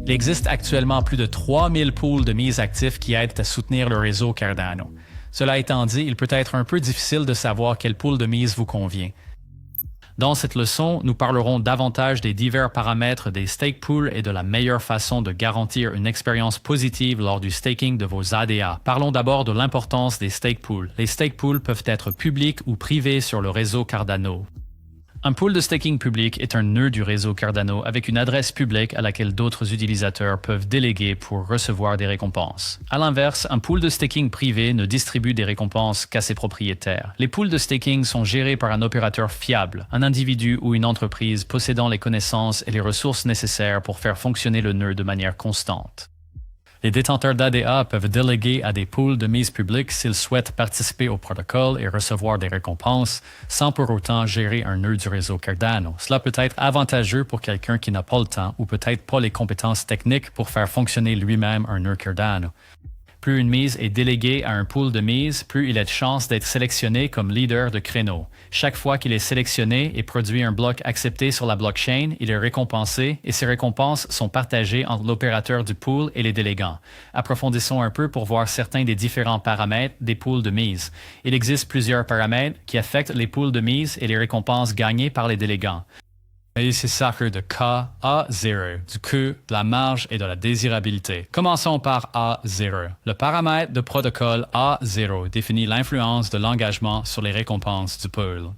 Il existe actuellement plus de 3000 pools de mise actifs qui aident à soutenir le réseau Cardano. Cela étant dit, il peut être un peu difficile de savoir quel pool de mise vous convient. Dans cette leçon, nous parlerons davantage des divers paramètres des stake pools et de la meilleure façon de garantir une expérience positive lors du staking de vos ADA. Parlons d'abord de l'importance des stake pools. Les stake pools peuvent être publics ou privés sur le réseau Cardano. Un pool de staking public est un nœud du réseau Cardano avec une adresse publique à laquelle d'autres utilisateurs peuvent déléguer pour recevoir des récompenses. À l'inverse, un pool de staking privé ne distribue des récompenses qu'à ses propriétaires. Les pools de staking sont gérés par un opérateur fiable, un individu ou une entreprise possédant les connaissances et les ressources nécessaires pour faire fonctionner le nœud de manière constante. Les détenteurs d'ADA peuvent déléguer à des pools de mise publique s'ils souhaitent participer au protocole et recevoir des récompenses, sans pour autant gérer un nœud du réseau Cardano. Cela peut être avantageux pour quelqu'un qui n'a pas le temps ou peut-être pas les compétences techniques pour faire fonctionner lui-même un nœud Cardano. Plus une mise est déléguée à un pool de mise, plus il a de chances d'être sélectionné comme leader de créneau. Chaque fois qu'il est sélectionné et produit un bloc accepté sur la blockchain, il est récompensé et ces récompenses sont partagées entre l'opérateur du pool et les délégants. Approfondissons un peu pour voir certains des différents paramètres des pools de mise. Il existe plusieurs paramètres qui affectent les pools de mise et les récompenses gagnées par les délégants. Et c'est ça de K à 0, du Q, de la marge et de la désirabilité. Commençons par A0. Le paramètre de protocole A0 définit l'influence de l'engagement sur les récompenses du pool.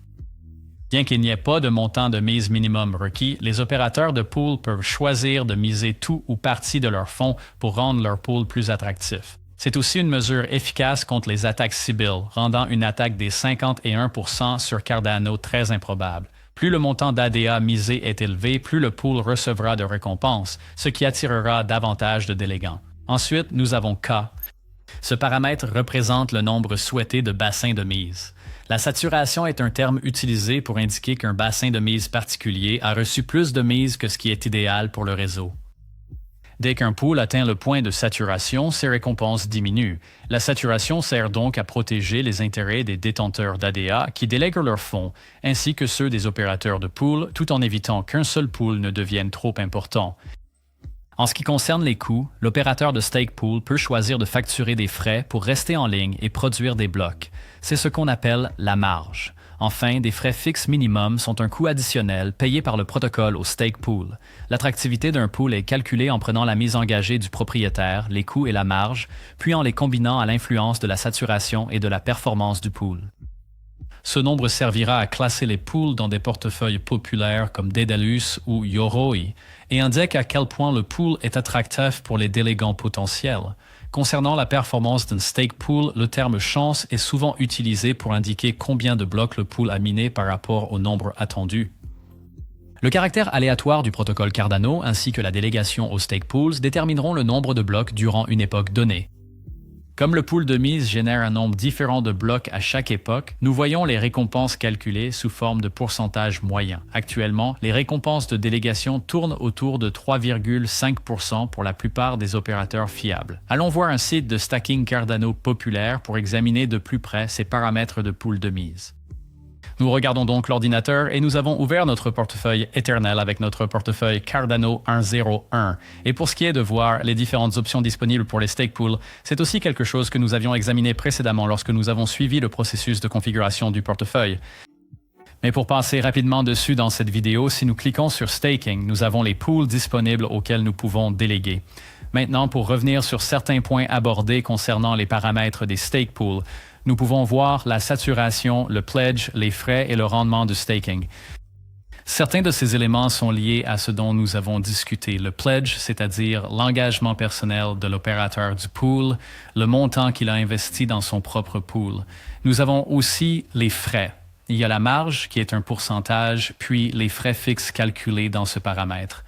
Bien qu'il n'y ait pas de montant de mise minimum requis, les opérateurs de pool peuvent choisir de miser tout ou partie de leurs fonds pour rendre leur pool plus attractif. C'est aussi une mesure efficace contre les attaques Sybil, rendant une attaque des 51% sur Cardano très improbable. Plus le montant d'ADA misé est élevé, plus le pool recevra de récompenses, ce qui attirera davantage de délégants. Ensuite, nous avons K. Ce paramètre représente le nombre souhaité de bassins de mise. La saturation est un terme utilisé pour indiquer qu'un bassin de mise particulier a reçu plus de mise que ce qui est idéal pour le réseau. Dès qu'un pool atteint le point de saturation, ses récompenses diminuent. La saturation sert donc à protéger les intérêts des détenteurs d'ADA qui délèguent leurs fonds, ainsi que ceux des opérateurs de pool, tout en évitant qu'un seul pool ne devienne trop important. En ce qui concerne les coûts, l'opérateur de stake pool peut choisir de facturer des frais pour rester en ligne et produire des blocs. C'est ce qu'on appelle la marge. Enfin, des frais fixes minimums sont un coût additionnel payé par le protocole au stake pool. L'attractivité d'un pool est calculée en prenant la mise engagée du propriétaire, les coûts et la marge, puis en les combinant à l'influence de la saturation et de la performance du pool. Ce nombre servira à classer les pools dans des portefeuilles populaires comme Daedalus ou Yoroi et indique à quel point le pool est attractif pour les délégants potentiels. Concernant la performance d'un stake pool, le terme chance est souvent utilisé pour indiquer combien de blocs le pool a miné par rapport au nombre attendu. Le caractère aléatoire du protocole Cardano ainsi que la délégation aux stake pools détermineront le nombre de blocs durant une époque donnée. Comme le pool de mise génère un nombre différent de blocs à chaque époque, nous voyons les récompenses calculées sous forme de pourcentage moyen. Actuellement, les récompenses de délégation tournent autour de 3,5% pour la plupart des opérateurs fiables. Allons voir un site de stacking Cardano populaire pour examiner de plus près ces paramètres de pool de mise. Nous regardons donc l'ordinateur et nous avons ouvert notre portefeuille éternel avec notre portefeuille Cardano 101. Et pour ce qui est de voir les différentes options disponibles pour les stake pools, c'est aussi quelque chose que nous avions examiné précédemment lorsque nous avons suivi le processus de configuration du portefeuille. Mais pour passer rapidement dessus dans cette vidéo, si nous cliquons sur Staking, nous avons les pools disponibles auxquels nous pouvons déléguer. Maintenant, pour revenir sur certains points abordés concernant les paramètres des stake pools, nous pouvons voir la saturation, le pledge, les frais et le rendement du staking. Certains de ces éléments sont liés à ce dont nous avons discuté. Le pledge, c'est-à-dire l'engagement personnel de l'opérateur du pool, le montant qu'il a investi dans son propre pool. Nous avons aussi les frais. Il y a la marge, qui est un pourcentage, puis les frais fixes calculés dans ce paramètre.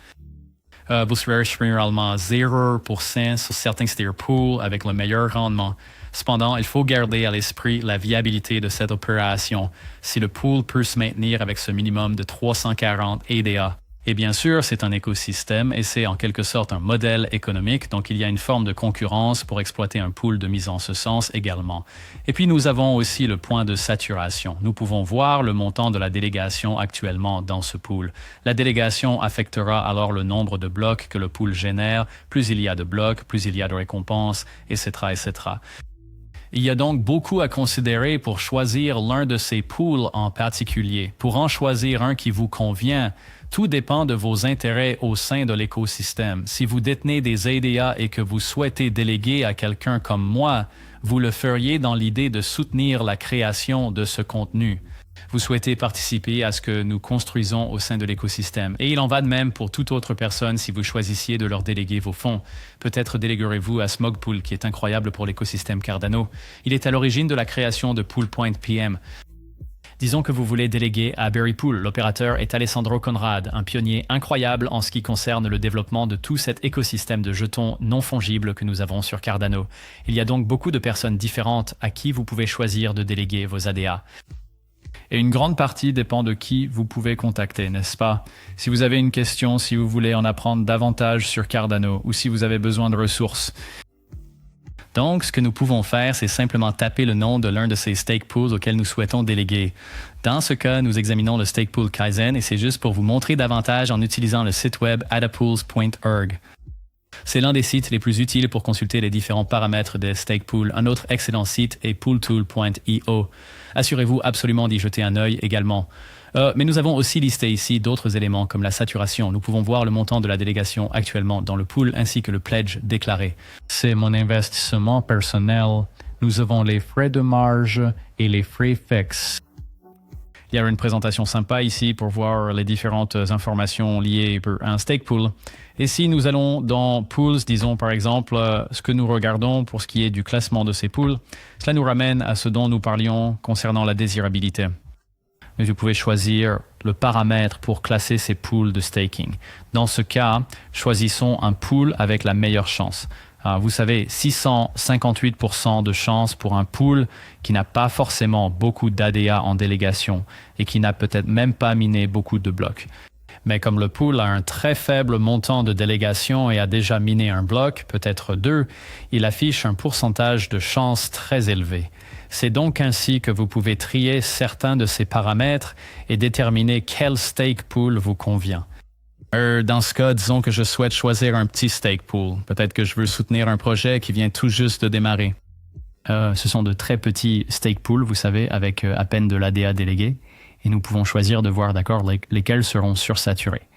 Vous serez généralement 0% sur certains stake pools avec le meilleur rendement. Cependant, il faut garder à l'esprit la viabilité de cette opération. Si le pool peut se maintenir avec ce minimum de 340 ADA, Et bien sûr, c'est un écosystème et c'est en quelque sorte un modèle économique, donc il y a une forme de concurrence pour exploiter un pool de mise en ce sens également. Et puis nous avons aussi le point de saturation. Nous pouvons voir le montant de la délégation actuellement dans ce pool. La délégation affectera alors le nombre de blocs que le pool génère. Plus il y a de blocs, plus il y a de récompenses, etc., etc. Il y a donc beaucoup à considérer pour choisir l'un de ces pools en particulier. Pour en choisir un qui vous convient, tout dépend de vos intérêts au sein de l'écosystème. Si vous détenez des ADA et que vous souhaitez déléguer à quelqu'un comme moi, vous le feriez dans l'idée de soutenir la création de ce contenu. Vous souhaitez participer à ce que nous construisons au sein de l'écosystème. Et il en va de même pour toute autre personne si vous choisissiez de leur déléguer vos fonds. Peut-être déléguerez-vous à Smugpool, qui est incroyable pour l'écosystème Cardano. Il est à l'origine de la création de Poolpoint PM. Disons que vous voulez déléguer à Berrypool. L'opérateur est Alessandro Conrad, un pionnier incroyable en ce qui concerne le développement de tout cet écosystème de jetons non fongibles que nous avons sur Cardano. Il y a donc beaucoup de personnes différentes à qui vous pouvez choisir de déléguer vos ADA. Et une grande partie dépend de qui vous pouvez contacter, n'est-ce pas? Si vous avez une question, si vous voulez en apprendre davantage sur Cardano ou si vous avez besoin de ressources. Donc, ce que nous pouvons faire, c'est simplement taper le nom de l'un de ces stake pools auxquels nous souhaitons déléguer. Dans ce cas, nous examinons le stake pool Kaizen et c'est juste pour vous montrer davantage en utilisant le site web adapools.org. C'est l'un des sites les plus utiles pour consulter les différents paramètres des stake pools. Un autre excellent site est pooltool.io. Assurez-vous absolument d'y jeter un œil également. Mais nous avons aussi listé ici d'autres éléments comme la saturation. Nous pouvons voir le montant de la délégation actuellement dans le pool ainsi que le pledge déclaré. C'est mon investissement personnel. Nous avons les frais de marge et les frais fixes. Il y a une présentation sympa ici pour voir les différentes informations liées à un stake pool. Et si nous allons dans Pools, disons par exemple, ce que nous regardons pour ce qui est du classement de ces pools, cela nous ramène à ce dont nous parlions concernant la désirabilité. Mais vous pouvez choisir le paramètre pour classer ces pools de staking. Dans ce cas, choisissons un pool avec la meilleure chance. Vous savez, 658% de chance pour un pool qui n'a pas forcément beaucoup d'ADA en délégation et qui n'a peut-être même pas miné beaucoup de blocs. Mais comme le pool a un très faible montant de délégation et a déjà miné un bloc, peut-être deux, il affiche un pourcentage de chance très élevé. C'est donc ainsi que vous pouvez trier certains de ces paramètres et déterminer quel stake pool vous convient. Dans ce cas, disons que je souhaite choisir un petit stake pool. Peut-être que je veux soutenir un projet qui vient tout juste de démarrer. Ce sont de très petits stake pools, vous savez, avec à peine de l'ADA délégué. Et nous pouvons choisir de voir, d'accord, lesquels seront sursaturés.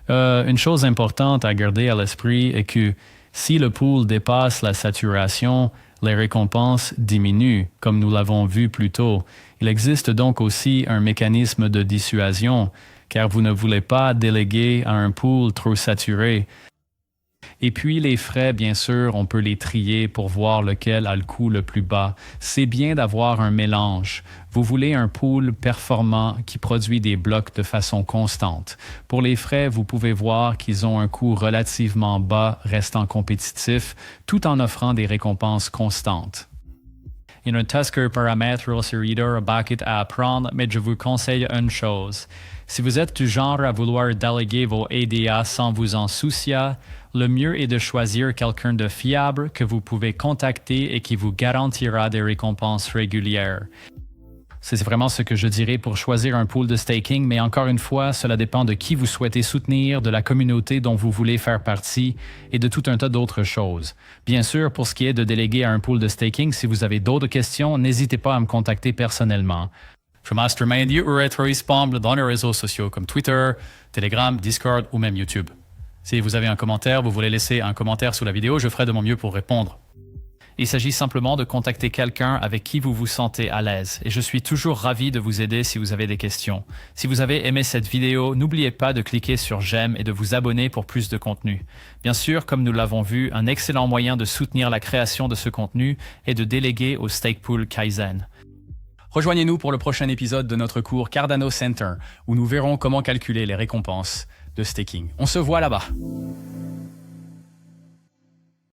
Une chose importante à garder à l'esprit est que si le pool dépasse la saturation, les récompenses diminuent, comme nous l'avons vu plus tôt. Il existe donc aussi un mécanisme de dissuasion, car vous ne voulez pas déléguer à un pool trop saturé. Et puis les frais, bien sûr, on peut les trier pour voir lequel a le coût le plus bas. C'est bien d'avoir un mélange. Vous voulez un pool performant qui produit des blocs de façon constante. Pour les frais, vous pouvez voir qu'ils ont un coût relativement bas, restant compétitif, tout en offrant des récompenses constantes. Il y a un Tusker paramètre Rosy Reader bucket à apprendre, mais je vous conseille une chose. Si vous êtes du genre à vouloir déléguer vos ADA sans vous en soucier, le mieux est de choisir quelqu'un de fiable que vous pouvez contacter et qui vous garantira des récompenses régulières. C'est vraiment ce que je dirais pour choisir un pool de staking, mais encore une fois, cela dépend de qui vous souhaitez soutenir, de la communauté dont vous voulez faire partie et de tout un tas d'autres choses. Bien sûr, pour ce qui est de déléguer à un pool de staking, si vous avez d'autres questions, n'hésitez pas à me contacter personnellement. Je mastermind you ou être disponible dans les réseaux sociaux comme Twitter, Telegram, Discord ou même YouTube. Si vous avez un commentaire, vous voulez laisser un commentaire sous la vidéo, je ferai de mon mieux pour répondre. Il s'agit simplement de contacter quelqu'un avec qui vous vous sentez à l'aise et je suis toujours ravi de vous aider si vous avez des questions. Si vous avez aimé cette vidéo, n'oubliez pas de cliquer sur j'aime et de vous abonner pour plus de contenu. Bien sûr, comme nous l'avons vu, un excellent moyen de soutenir la création de ce contenu est de déléguer au stake pool Kaizen. Rejoignez-nous pour le prochain épisode de notre cours Cardano Center où nous verrons comment calculer les récompenses de staking. On se voit là-bas.